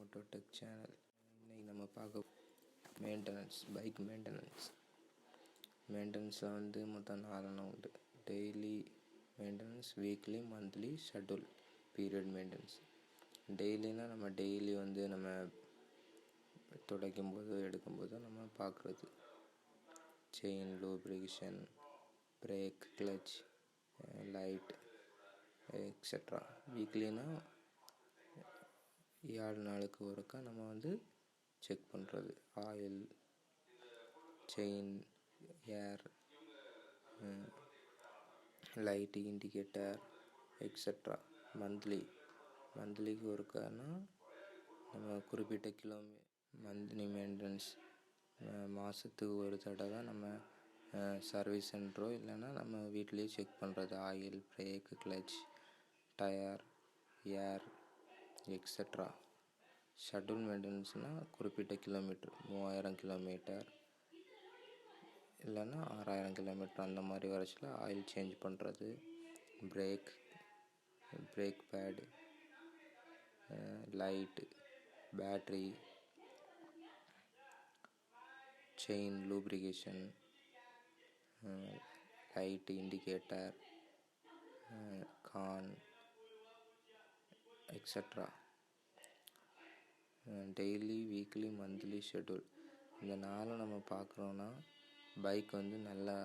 மோட்டோடெக் channel. இன்னைக்கு நம்ம பார்க்க பைக் மெயின்டெனன்ஸில் மொத்தம் 4 உண்டு. Daily maintenance, weekly, monthly, schedule, period maintenance. டெய்லினா நம்ம டெய்லி நம்ம துடைக்கும் போது எடுக்கும்போது நம்ம பார்க்குறது chain, lubrication, brake, clutch, light etcetera. வீக்லினா 7 நாளுக்கு ஒருக்கா நம்ம செக் பண்ணுறது oil, chain, air, light, indicator etcetera. மந்த்லிக்கு ஒருக்கானா நம்ம குறிப்பிட்ட மந்த்லி மெயின்டெனன்ஸ். மாதத்துக்கு ஒரு தடவை நம்ம சர்வீஸ் சென்டரோ இல்லைன்னா நம்ம வீட்டிலேயே செக் பண்ணுறது oil, brake, clutch, tyre, air etcetera. Schedule மெயின்டெனன்ஸ்னால் குறிப்பிட்ட கிலோமீட்டர், 3000 கிலோமீட்டர் இல்லைன்னா 6000 கிலோமீட்டர் அந்த மாதிரி வரைச்சில ஆயில் சேஞ்ச் பண்ணுறது, brake pad, light, battery, chain, lubrication, light, indicator, கான் etcetera. Daily, weekly, monthly, schedule இந்த 4 நம்ம பார்க்குறோன்னா பைக் நல்லா